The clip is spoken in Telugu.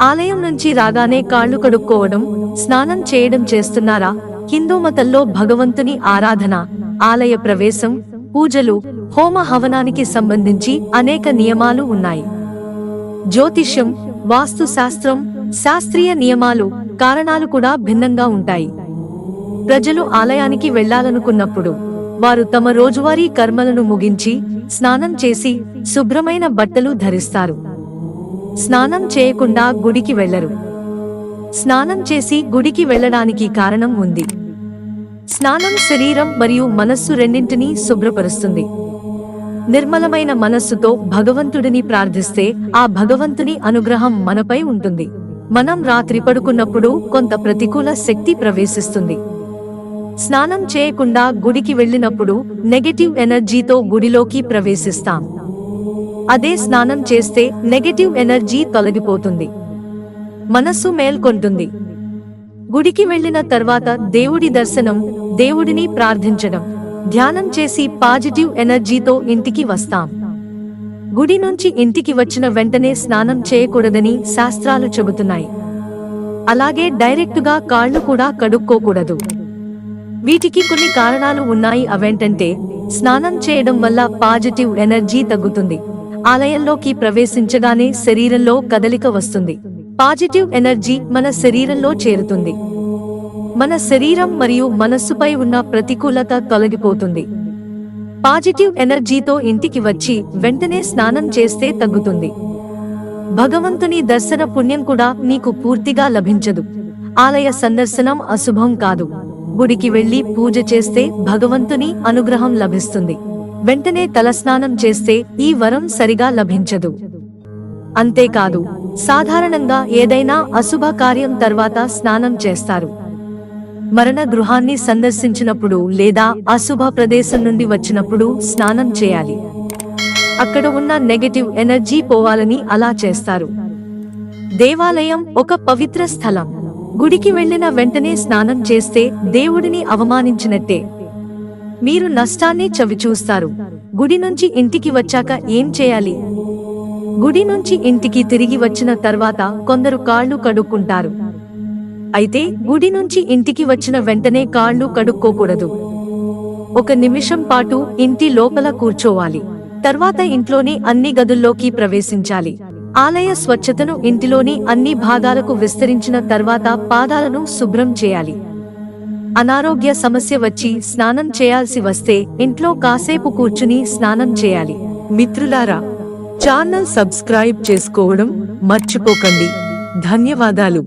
ఆలయం నుంచి రాగానే కాళ్లు కడుక్కోవడం, స్నానం చేయడం చేస్తున్నారా? హిందూ మతంలో భగవంతుని ఆరాధన, ఆలయ ప్రవేశం, పూజలు, హోమ హవనానికి సంబంధించి అనేక నియమాలు ఉన్నాయి. జ్యోతిష్యం, వాస్తు శాస్త్రం, శాస్త్రీయ నియమాలు, కారణాలు కూడా భిన్నంగా ఉంటాయి. ప్రజలు ఆలయానికి వెళ్లాలనుకున్నప్పుడు వారు తమ రోజువారీ కర్మలను ముగించి స్నానం చేసి శుభ్రమైన బట్టలు ధరిస్తారు. స్నానం చేయకుండా గుడికి వెళ్లరు. స్నానం చేసి గుడికి వెళ్లడానికి కారణం ఉంది. స్నానం శరీరం మరియు మనస్సు రెండింటినీ శుభ్రపరుస్తుంది. నిర్మలమైన మనస్సుతో భగవంతుడిని ప్రార్థిస్తే ఆ భగవంతుని అనుగ్రహం మనపై ఉంటుంది. మనం రాత్రి పడుకున్నప్పుడు కొంత ప్రతికూల శక్తి ప్రవేశిస్తుంది. స్నానం చేయకుండా గుడికి వెళ్ళినప్పుడు నెగటివ్ ఎనర్జీతో గుడిలోకి ప్రవేశిస్తాం. అదే స్నానం చేస్తే నెగటివ్ ఎనర్జీ తొలగిపోతుంది, మనస్సు మేల్కొంటుంది. గుడికి వెళ్లిన తర్వాత దేవుడి దర్శనం, దేవుడిని ప్రార్థించడం, ధ్యానం చేసి పాజిటివ్ ఎనర్జీతో ఇంటికి వస్తాం. గుడి నుంచి ఇంటికి వచ్చిన వెంటనే స్నానం చేయకూడదని శాస్త్రాలు చెబుతున్నాయి. అలాగే డైరెక్టుగా కాళ్లు కూడా కడుక్కోకూడదు. వీటికి కొన్ని కారణాలు ఉన్నాయి. అవేంటంటే, స్నానం చేయడం వల్ల పాజిటివ్ ఎనర్జీ తగ్గుతుంది. ఆలయంలోకి ప్రవేశించగానే శరీరంలో కదలిక వస్తుంది. పాజిటివ్ ఎనర్జీ మన శరీరంలో చేరుతుంది. మన శరీరం మరియు మనస్సుపై ఉన్న ప్రతికూలత తొలగిపోతుంది. పాజిటివ్ ఎనర్జీతో ఇంటికి వచ్చి వెంటనే స్నానం చేస్తే తగ్గుతుంది. భగవంతుని దర్శన పుణ్యం కూడా నీకు పూర్తిగా లభించదు. ఆలయ సందర్శనం అశుభం కాదు. గుడికి వెళ్లి పూజ చేస్తే భగవంతుని అనుగ్రహం లభిస్తుంది. వెంటనే తలస్నానం చేస్తే ఈ వరం సరిగా లభించదు. అంతేకాదు, సాధారణంగా ఏదైనా అశుభ కార్యం తర్వాత స్నానం చేస్తారు. మరణ గృహాన్ని సందర్శించినప్పుడు లేదా అశుభ ప్రదేశం నుండి వచ్చినప్పుడు స్నానం చేయాలి. అక్కడ ఉన్న నెగటివ్ ఎనర్జీ పోవాలని అలా చేస్తారు. దేవాలయం ఒక పవిత్ర స్థలం. గుడికి వెళ్లిన వెంటనే స్నానం చేస్తే దేవుడిని అవమానించినట్టే. మీరు నష్టాన్ని చవిచూస్తారు. గుడి నుంచి ఇంటికి వచ్చాక ఏం చేయాలి? గుడి నుంచి ఇంటికి తిరిగి వచ్చిన తర్వాత కొందరు కాళ్లు కడుక్కుంటారు. అయితే గుడి నుంచి ఇంటికి వచ్చిన వెంటనే కాళ్లు కడుక్కోకూడదు. 1 నిమిషం పాటు ఇంటి లోపల కూర్చోవాలి. తర్వాత ఇంట్లోని అన్ని గదుల్లోకి ప్రవేశించాలి. ఆలయ స్వచ్ఛతను ఇంటిలోని అన్ని భాగాలకు విస్తరించిన తర్వాత పాదాలను శుభ్రం చేయాలి. అనారోగ్య సమస్య వచ్చి స్నానం చేయాల్సి వస్తే ఇంట్లో కాసేపు కూర్చుని స్నానం చేయాలి. మిత్రులారా, ఛానల్ సబ్స్క్రైబ్ చేసుకోవడం మర్చిపోకండి. ధన్యవాదాలు.